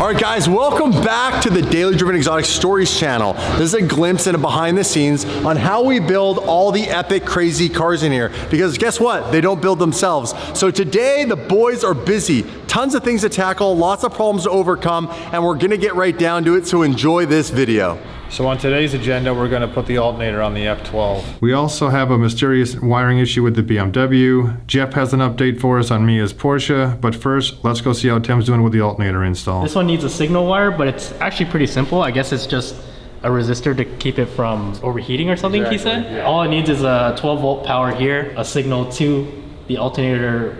All right, guys, welcome back to the Daily Driven Exotic Stories channel. This is a glimpse into behind the scenes on how we build all the epic, crazy cars in here. Because guess what? They don't build themselves. So today, the boys are busy. Tons of things to tackle, lots of problems to overcome, and we're gonna get right down to it, so enjoy this video. So on today's agenda, we're going to put the alternator on the F12. We also have a mysterious wiring issue with the BMW. Jeff has an update for us on Mia's Porsche, but first, let's go see how Tim's doing with the alternator install. This one needs a signal wire, but it's actually pretty simple. I guess it's just a resistor to keep it from overheating or something, exactly, he said. Yeah. All it needs is a 12 volt power here, a signal to the alternator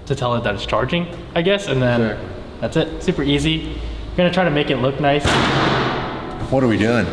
to tell it that it's charging, I guess, and then that's it. Super easy. I'm gonna try to make it look nice. What are we doing?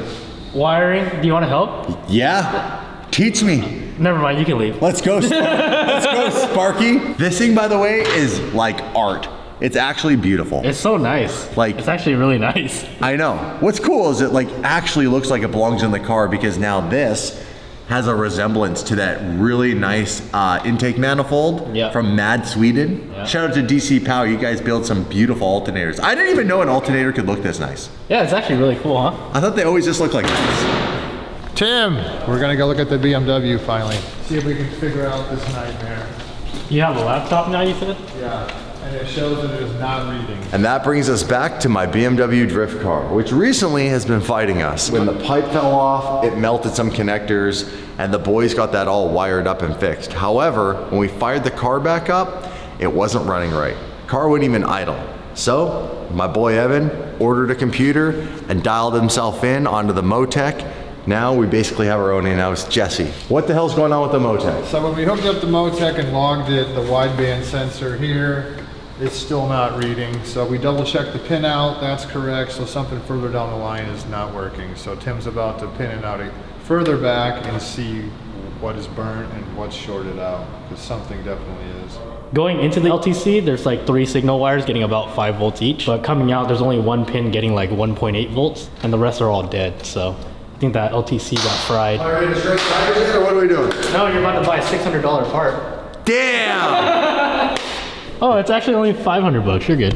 Wiring. Do you want to help? Yeah. Teach me. Never mind, you can leave. Let's go, let's go, Sparky. This thing, by the way, is like art. It's actually beautiful. It's so nice. Like, it's actually really nice. I know. What's cool is it like actually looks like it belongs in the car, because now this has a resemblance to that really nice intake manifold from Mad Sweden. Yeah. Shout out to DC Power, you guys build some beautiful alternators. I didn't even know an alternator could look this nice. Yeah, it's actually really cool, huh? I thought they always just look like this. Tim, we're gonna go look at the BMW finally. See if we can figure out this nightmare. You have a laptop now, you said? Yeah, and it shows that it is not reading. And that brings us back to my BMW drift car, which recently has been fighting us. When the pipe fell off, it melted some connectors, and the boys got that all wired up and fixed. However, when we fired the car back up, it wasn't running right. Car wouldn't even idle. So, my boy Evan ordered a computer and dialed himself in onto the Motec. Now we basically have our own in-house Jesse. What the hell's going on with the Motec? So when we hooked up the Motec and logged it, the wideband sensor here, it's still not reading. So we double checked the pin out, that's correct. So something further down the line is not working. So Tim's about to pin it out further back and see what is burnt and what's shorted out, because something definitely is. Going into the LTC, there's like 3 signal wires getting about 5 volts each, but coming out, there's only 1 pin getting like 1.8 volts, and the rest are all dead. So I think that LTC got fried. All right, straight tires in, or what are we doing? No, you're about to buy a $600 part. Damn! Oh, it's actually only 500 bucks. You're good.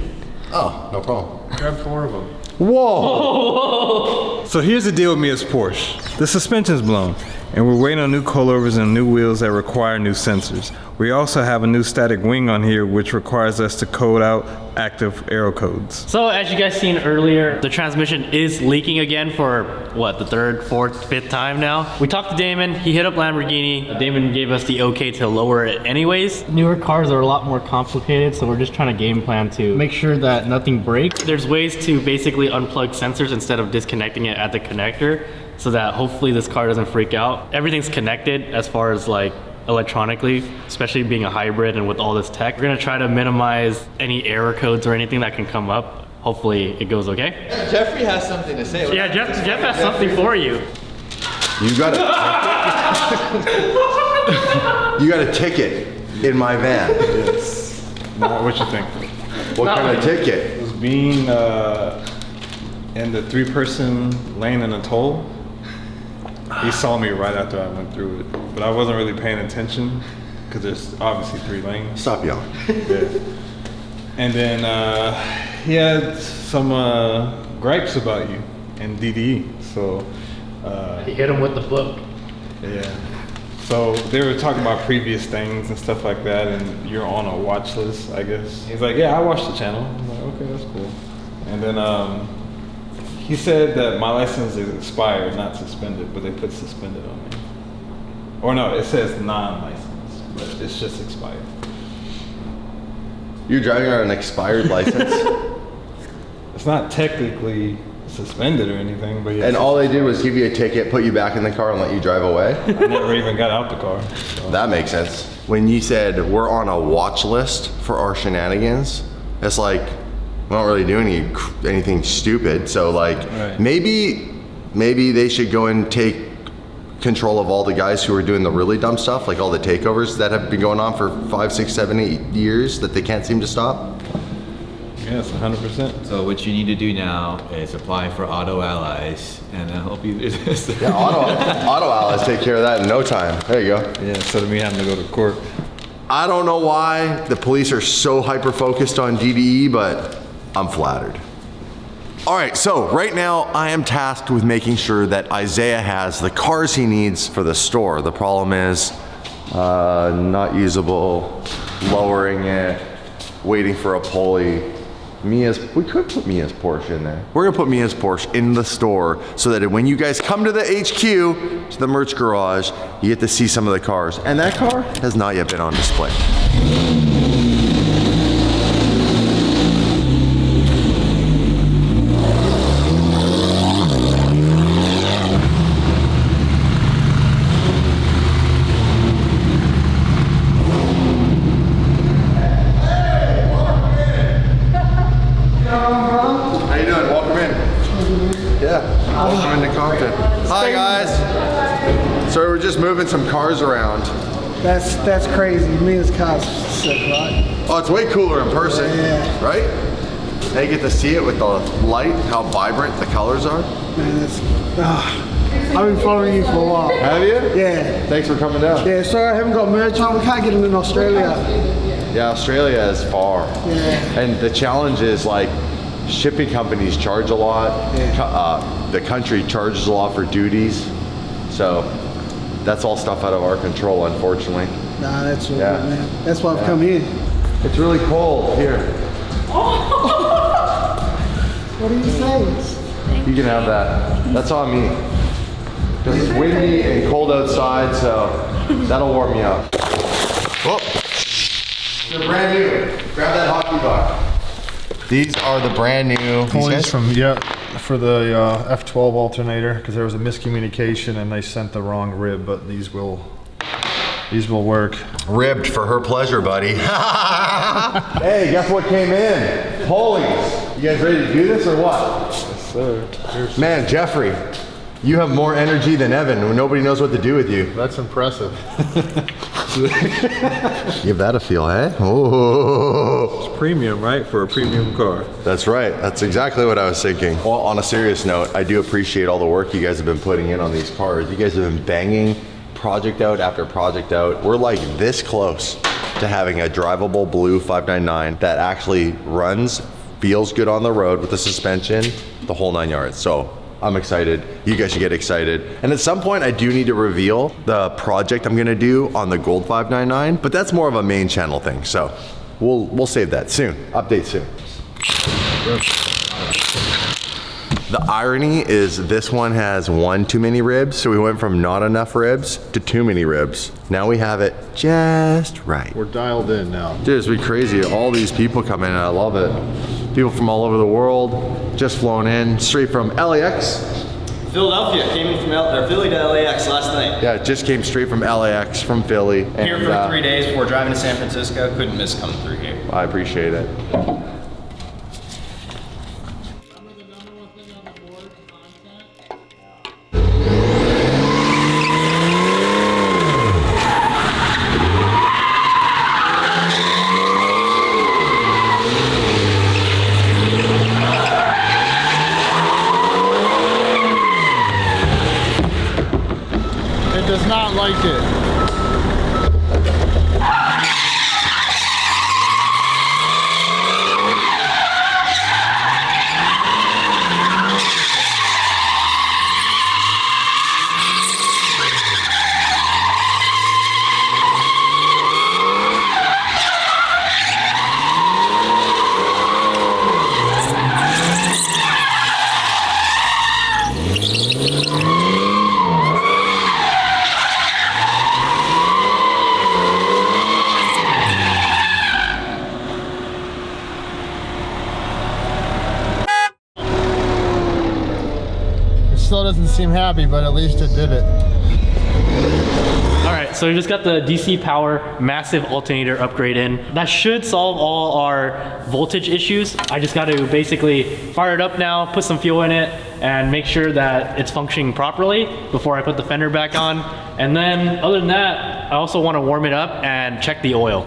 Oh, no problem. Grab 4 of them. Whoa! So here's the deal with Mia's Porsche. The suspension's blown, and we're waiting on new coilovers and new wheels that require new sensors. We also have a new static wing on here, which requires us to code out active aero codes. So as you guys seen earlier, the transmission is leaking again for what, the 3rd, 4th, 5th time now. We talked to Damon, he hit up Lamborghini. Damon gave us the okay to lower it anyways. Newer cars are a lot more complicated, so we're just trying to game plan to make sure that nothing breaks. There's ways to basically unplug sensors instead of disconnecting it at the connector, so that hopefully this car doesn't freak out. Everything's connected as far as like electronically, especially being a hybrid and with all this tech. We're gonna try to minimize any error codes or anything that can come up. Hopefully it goes okay. Jeffrey has something to say. Yeah, Jeff has something for you. You got a ticket in my van. Yes. Now, what you think? What kind of ticket? It was being in the 3-person lane in a toll. He saw me right after I went through it, but I wasn't really paying attention because there's obviously 3 lanes. Stop yelling. Yeah. And then he had some gripes about you and DDE, so. He hit him with the book. Yeah. So they were talking about previous things and stuff like that, and you're on a watch list, I guess. He's like, yeah, I watched the channel. I'm like, okay, that's cool. And then he said that my license is expired, not suspended, but they put suspended on me. Or no, it says non-licensed, but it's just expired. You're driving on an expired license? It's not technically suspended or anything, but yeah. And all they did was give you a ticket, put you back in the car, and let you drive away? I never even got out the car. So. That makes sense. When you said we're on a watch list for our shenanigans, it's like, we don't really do anything stupid, so like, maybe they should go and take control of all the guys who are doing the really dumb stuff, like all the takeovers that have been going on for 5, 6, 7, 8 years that they can't seem to stop. Yes, 100%. So what you need to do now is apply for Auto Allies, and they'll help you do this. Yeah, Auto Allies take care of that in no time. There you go. Yeah, instead of me having to go to court. I don't know why the police are so hyper-focused on DDE, but I'm flattered. All right, so right now I am tasked with making sure that Isaiah has the cars he needs for the store. The problem is not usable, lowering it, waiting for a pulley. We could put Mia's Porsche in there. We're gonna put Mia's Porsche in the store so that when you guys come to the HQ, to the merch garage, you get to see some of the cars. And that car has not yet been on display. Hi guys. So we're just moving some cars around. That's crazy. Mia's car's sick, right? Oh, it's way cooler in person, Yeah. right? Now you get to see it with the light, how vibrant the colors are. Man, I've been following you for a while. Have you? Yeah. Thanks for coming down. Yeah, sorry I haven't got merch on. We can't get them in Australia. Yeah, Australia is far. Yeah. And the challenge is like shipping companies charge a lot. Yeah. The country charges a lot for duties. So that's all stuff out of our control, unfortunately. Nah, that's all Yeah. good, man. That's why I've come here. It's really cold here. What are you saying? You can have that. That's on me. Because it's windy and cold outside, so that'll warm me up. Oh, they're brand new. Grab that hockey puck. These are the brand new Pulleys from, for the F12 alternator, because there was a miscommunication and they sent the wrong rib, but these will work. ribbed for her pleasure, buddy. Hey, guess what came in? Pulleys. You guys ready to do this or what? Yes, sir. Man, Jeffrey, you have more energy than Evan when nobody knows what to do with you. That's impressive. Give that a feel, eh? Oh. It's premium, right? For a premium car. That's right. That's exactly what I was thinking. Well, on a serious note, I do appreciate all the work you guys have been putting in on these cars. You guys have been banging project out after project out. We're like this close to having a drivable blue 599 that actually runs, feels good on the road with the suspension, the whole 9 yards. So I'm excited. You guys should get excited. And at some point, I do need to reveal the project I'm gonna do on the Gold 599, but that's more of a main channel thing. So we'll save that soon. Update soon. The irony is this one has one too many ribs, so we went from not enough ribs to too many ribs. Now we have it just right. We're dialed in now. Dude, it's been crazy. All these people come in and I love it. People from all over the world, just flown in, straight from LAX. Philadelphia, came in from Philly to LAX last night. Yeah, it just came straight from LAX, from Philly. Here and, for 3 days before driving to San Francisco. Couldn't miss coming through here. I appreciate it. It does not like it. Still doesn't seem happy, but at least it did it. All right, so we just got the DC power massive alternator upgrade in. That should solve all our voltage issues. I just got to basically fire it up now, put some fuel in it, and make sure that it's functioning properly before I put the fender back on. And then other than that, I also want to warm it up and check the oil.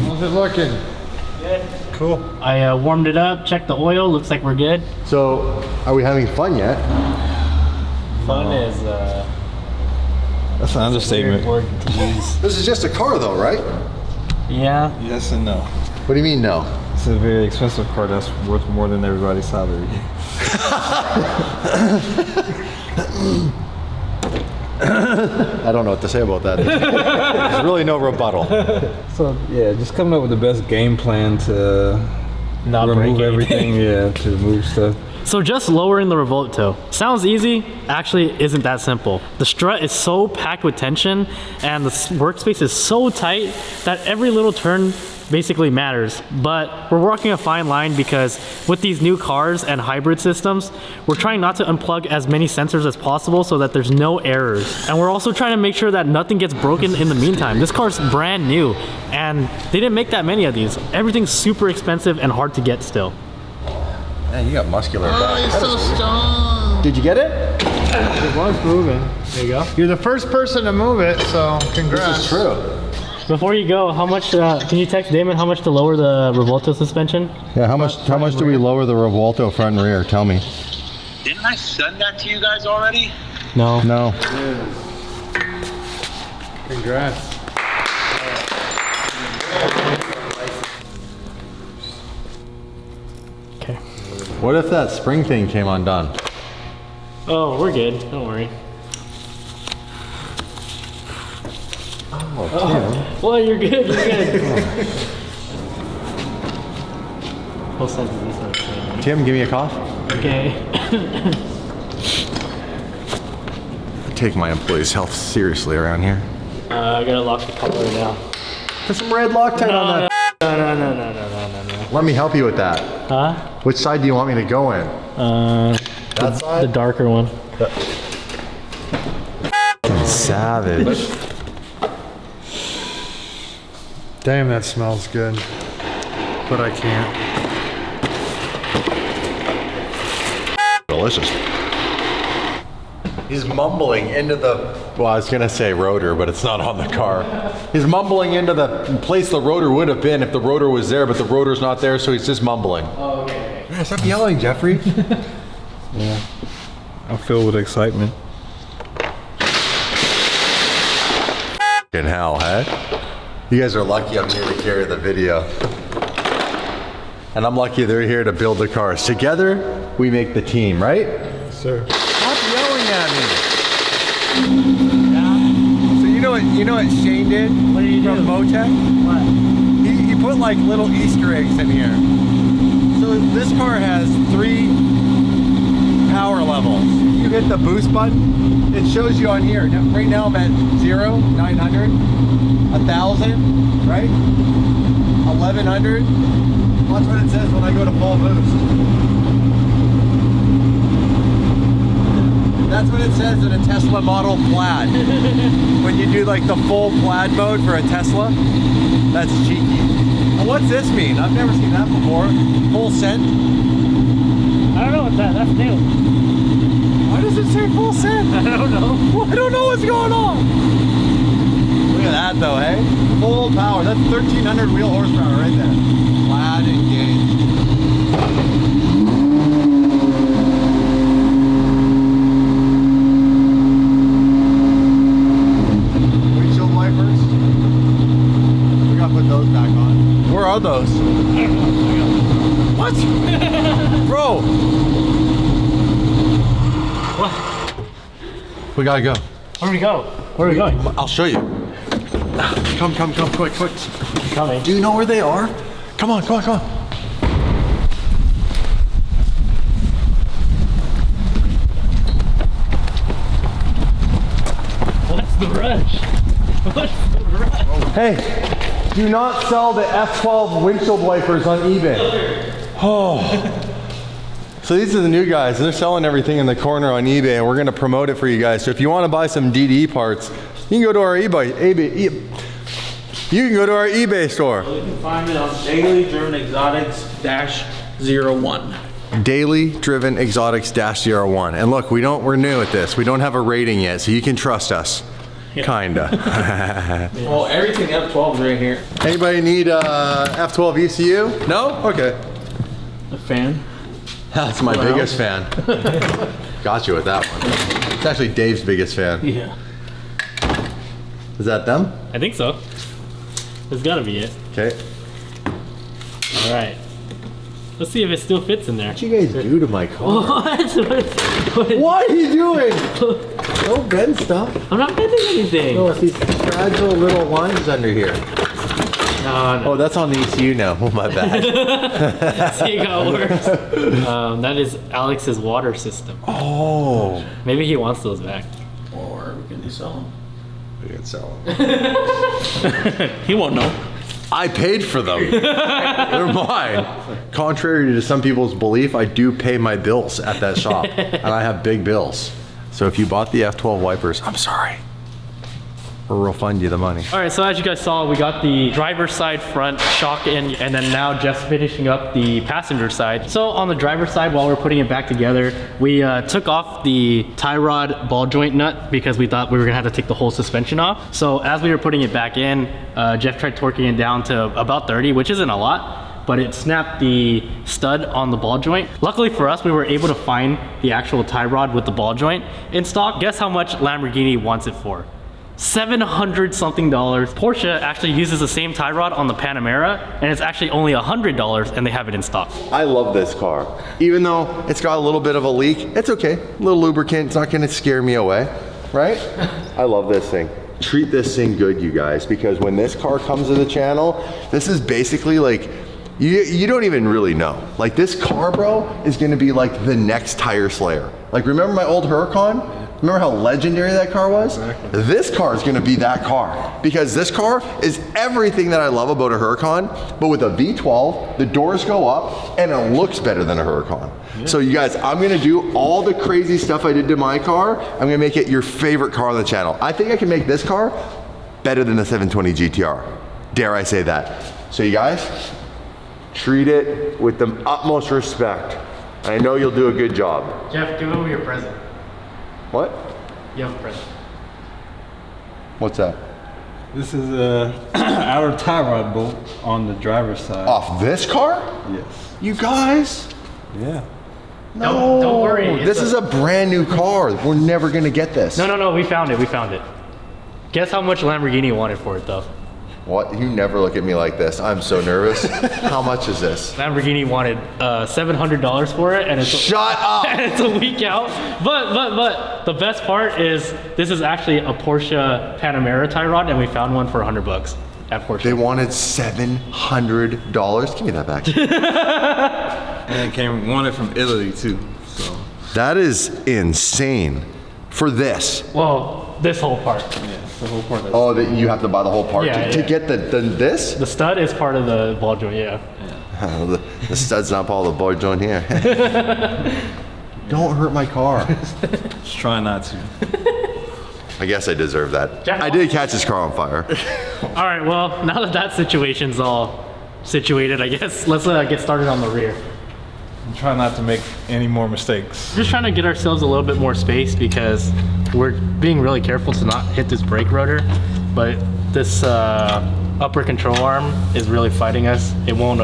How's it looking? good. Cool. I warmed it up, checked the oil, looks like we're good. So, are we having fun yet? Fun is That's an understatement. word to use. This is just a car though, right? Yeah. Yes and no. What do you mean no? It's a very expensive car that's worth more than everybody's salary. I don't know what to say about that. There's really no rebuttal. So yeah, just coming up with the best game plan to Not remove break everything. Yeah, to move stuff. So just lowering the Revuelto sounds easy, actually isn't that simple. The strut is so packed with tension and the workspace is so tight that every little turn basically matters. But we're walking a fine line because with these new cars and hybrid systems, we're trying not to unplug as many sensors as possible so that there's no errors. And we're also trying to make sure that nothing gets broken in the meantime. This car's brand new and they didn't make that many of these. Everything's super expensive and hard to get still. Man, you got muscular back. Oh, you're so strong. Did you get it? It was moving. There you go. You're the first person to move it, so congrats. This is true. Before you go, how much, can you text Damon how much to lower the Revuelto suspension? Yeah, how much do we lower the Revuelto front and rear? Tell me. Didn't I send that to you guys already? No. No. Congrats. Okay. What if that spring thing came undone? Oh, we're good. Don't worry. Oh, Well, you're good. You're good. Whole sense of this one. Tim, give me a cough. Okay. I take my employees' health seriously around here. I gotta lock the collar now. Put some red Loctite on that. No. Let me help you with that. Huh? Which side do you want me to go in? That side? The darker one. Savage. Damn, that smells good. But I can't. Delicious. He's mumbling into the, well, I was gonna say rotor, but it's not on the car. He's mumbling into the place the rotor would have been if the rotor was there, but the rotor's not there, so he's just mumbling. Oh, okay. Yeah, stop yelling, Jeffrey. Yeah, I'm filled with excitement. In hell, hey? You guys are lucky I'm here to carry the video. And I'm lucky they're here to build the cars. Together, we make the team, right? Sir. Stop yelling at me. Yeah. So you know what Shane did What did he do? from Motec? What? He put like little Easter eggs in here. So this car has 3 power levels. You hit the boost button, it shows you on here. Now, right now I'm at 0, 900, 1,000, right? 1,100. Watch what it says when I go to full boost. That's what it says in a Tesla Model Plaid. When you do like the full Plaid mode for a Tesla, that's cheeky. And what's this mean? I've never seen that before. Full send? I don't know what that's new. Why does it say full send? I don't know. I don't know what's going on. Look at that though, hey? Full power. That's 1,300 wheel horsepower right there. Plaid engaged. Windshield wipers. We gotta put those back on. Where are those? What? Bro! What? We gotta go. Where do we go? Where are we going? I'll show you. Come, quick. Coming. Do you know where they are? Come on. What's the rush? What's the rush? Hey, do not sell the F12 windshield wipers on eBay. Oh. So these are the new guys. They're selling everything in the corner on eBay, and we're going to promote it for you guys. So if you want to buy some DD parts, you can go to our you can go to our eBay store. You can find it on Daily Driven Exotics -01. Daily Driven Exotics -01. And look, we're new at this. We don't have a rating yet, so you can trust us. Kinda. Well, everything F12 is right here. Anybody need F12 ECU? No? Okay. A fan. That's my biggest fan. Got you with that one. It's actually Dave's biggest fan. Yeah. Is that them? I think so. That's gotta be it. Okay. All right. Let's see if it still fits in there. What you guys do to my car? What? What are you doing? Don't bend stuff. I'm not bending anything. No, it's these fragile little lines under here. No. Oh, that's on the ECU now. Oh, my bad. See how it works. That is Alex's water system. Oh. Maybe he wants those back. Or we can sell them. We can sell them. He won't know. I paid for them. They're mine. Contrary to some people's belief, I do pay my bills at that shop. And I have big bills. So if you bought the F12 wipers, I'm sorry. Or we'll refund you the money. All right, so as you guys saw, we got the driver's side front shock in, and then now just finishing up the passenger side. So on the driver's side, while we're putting it back together, we took off the tie rod ball joint nut because we thought we were gonna have to take the whole suspension off. So as we were putting it back in, Jeff tried torquing it down to about 30, which isn't a lot, but it snapped the stud on the ball joint. Luckily for us, we were able to find the actual tie rod with the ball joint in stock. Guess how much Lamborghini wants it for? $700 something. Porsche actually uses the same tie rod on the Panamera, and it's actually only $100, and they have it in stock. I love this car. Even though it's got a little bit of a leak, it's okay. A little lubricant, it's not gonna scare me away, right? I love this thing. Treat this thing good, you guys, because when this car comes to the channel, this is basically like, you don't even really know. Like this car, bro, is gonna be like the next Tire Slayer. Like remember my old Huracan? Remember how legendary that car was? Exactly. This car is gonna be that car because this car is everything that I love about a Huracan, but with a V12, the doors go up and it looks better than a Huracan. Yeah. So you guys, I'm gonna do all the crazy stuff I did to my car. I'm gonna make it your favorite car on the channel. I think I can make this car better than the 720 GTR. Dare I say that? So you guys, treat it with the utmost respect. And I know you'll do a good job. Jeff, give him your present. What? You have a present. What's that? This is a outer tie rod bolt on the driver's side. Off this car? Yes. You guys? Yeah. No. Don't worry. This is a brand new car. We're never gonna get this. No, we found it, we found it. Guess how much Lamborghini wanted for it though? What? You never look at me like this. I'm so nervous. How much is this? Lamborghini wanted $700 for it, and it's Shut up! and it's a week out. But the best part is this is actually a Porsche Panamera tie rod, and we found one for $100 at Porsche. They wanted $700. Give me that back. And it wanted from Italy too. So That is insane. For this. Well, this whole part. yeah, the whole part. Oh, that you have to buy the whole part Yeah, to yeah. get this? The stud is part of the ball joint, yeah. The stud's not part of the ball joint here. Don't hurt my car. Just try not to. I guess I deserve that. I did catch this car on fire. All right, well, now that situation's all situated, I guess let's get started on the rear. And try not to make any more mistakes. We're just trying to get ourselves a little bit more space because we're being really careful to not hit this brake rotor, but this upper control arm is really fighting us. It won't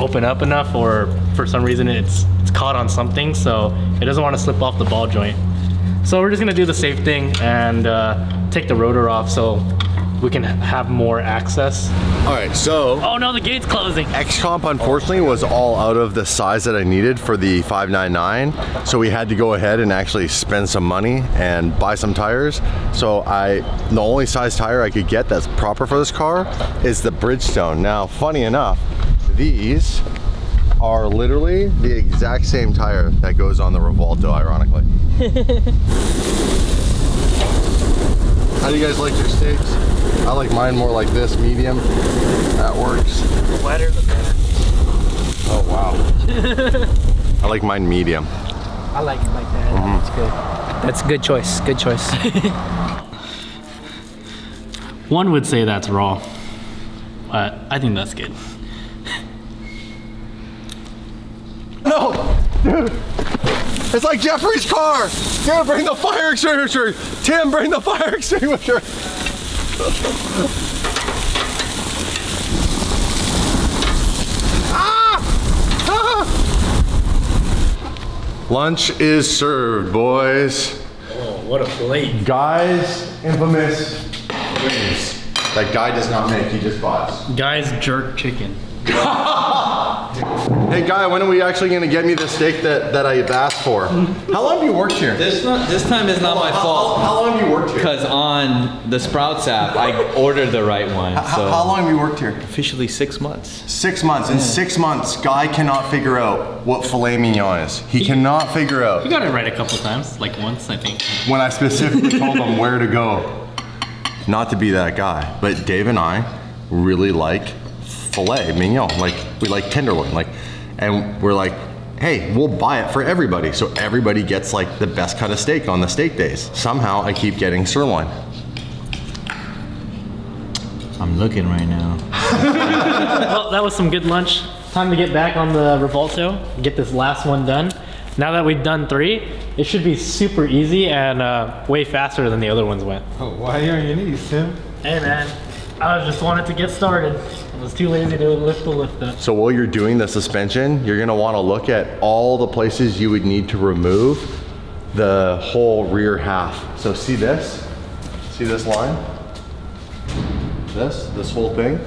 open up enough, or for some reason it's caught on something, so it doesn't want to slip off the ball joint. So we're just gonna do the safe thing and take the rotor off so we can have more access. All right, so Oh no, the gate's closing. X-Comp unfortunately was all out of the size that I needed for the 599, so we had to go ahead and actually spend some money and buy some tires. So the only size tire I could get that's proper for this car is the Bridgestone. Now, funny enough, these are literally the exact same tire that goes on the Revuelto, ironically. How do you guys like your steaks? I like mine more like this, medium. That works. The wetter, the better. Oh, wow. I like mine medium. I like it like that. That's good. That's a good choice. Good choice. One would say that's raw, but I think that's good. No, dude. It's like Jeffrey's car. Here, bring the fire extinguisher. Tim, bring the fire extinguisher. Lunch is served, boys. Oh, what a plate. Guy's infamous wings. That guy does not make, he just buys. Guy's jerk chicken. Hey Guy, when are we actually gonna get me the steak that I've asked for? How long have you worked here? This time is not my fault. How long have you worked here? Because on the Sprouts app, I ordered the right one. So How long have you worked here? officially 6 months. 6 months. In 6 months, Guy cannot figure out what filet mignon is. He cannot figure You out. got it right a couple times, like once, I think. When I specifically told him where to go. Not to be that guy, but Dave and I really like filet mignon. Like, we like tenderloin. Like, and we're like, hey, we'll buy it for everybody. So everybody gets like the best cut of steak on the steak days. Somehow I keep getting sirloin. I'm looking right now. Well, that was some good lunch. Time to get back on the Revuelto, get this last one done. Now that we've done 3, it should be super easy and way faster than the other ones went. Oh, why are you on your knees, Tim? Hey man, I just wanted to get started. I was too lazy to lift the lift up. So while you're doing the suspension, you're gonna wanna look at all the places you would need to remove the whole rear half. So see this? See this line? This whole thing?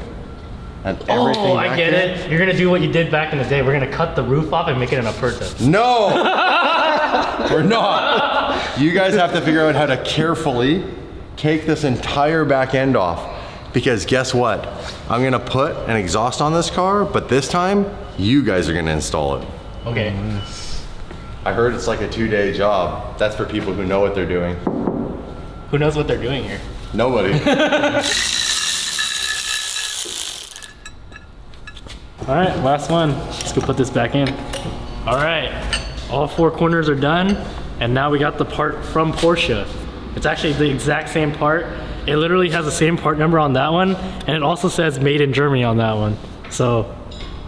And everything Oh, I back get here? it. You're gonna do what you did back in the day. We're gonna cut the roof off and make it an aperta. No! We're not. You guys have to figure out how to carefully take this entire back end off. Because guess what? I'm gonna put an exhaust on this car, but this time, you guys are gonna install it. Okay. I heard it's like a 2-day job. That's for people who know what they're doing. Who knows what they're doing here? Nobody. All right, last one. Let's go put this back in. All right, all 4 corners are done, and now we got the part from Porsche. It's actually the exact same part. It literally has the same part number on that one, and it also says made in Germany on that one. So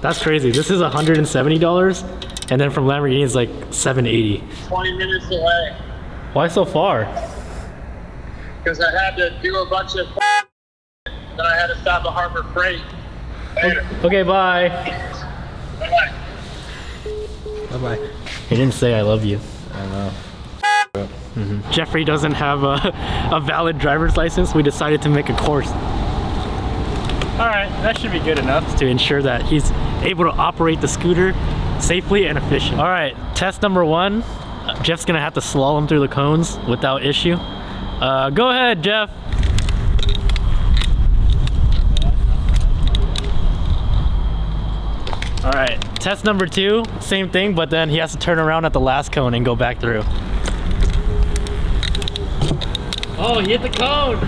that's crazy. This is $170, and then from Lamborghini it's like $780. 20 minutes away. Why so far? Because I had to do a bunch of then I had to stop at Harbor Freight. Later. Okay, bye. Bye-bye. Bye-bye. He didn't say I love you. I know. Jeffrey doesn't have a valid driver's license. We decided to make a course. All right, that should be good enough to ensure that he's able to operate the scooter safely and efficient. All right, test number 1. Jeff's gonna have to slalom through the cones without issue. Go ahead, Jeff. All right, test number 2, same thing, but then he has to turn around at the last cone and go back through. Oh, he hit the cone!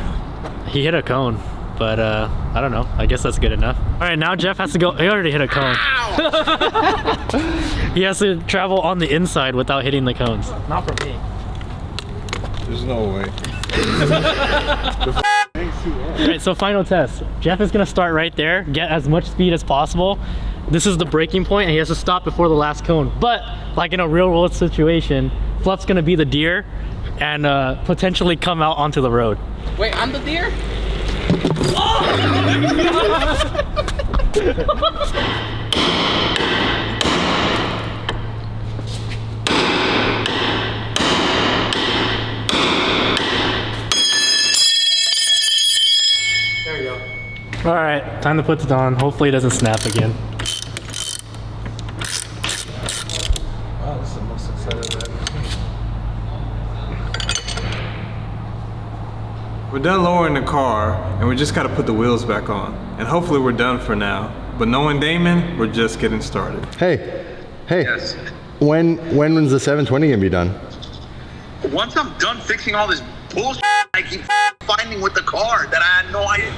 He hit a cone, but I don't know. I guess that's good enough. All right, now Jeff has to go. He already hit a cone. He has to travel on the inside without hitting the cones. Not for me. There's no way. All right, so final test. Jeff is gonna start right there, get as much speed as possible. This is the breaking point, and he has to stop before the last cone. But like in a real world situation, Fluff's gonna be the deer and potentially come out onto the road. Wait, I'm the deer? There you go. All right, time to put it on. Hopefully it doesn't snap again. Wow, this is the most excited I've ever been. We're done lowering the car, and we just got to put the wheels back on. And hopefully we're done for now. But knowing Damon, we're just getting started. Hey, Yes. when's the 720 gonna be done? Once I'm done fixing all this bullshit I keep finding with the car that I had no idea.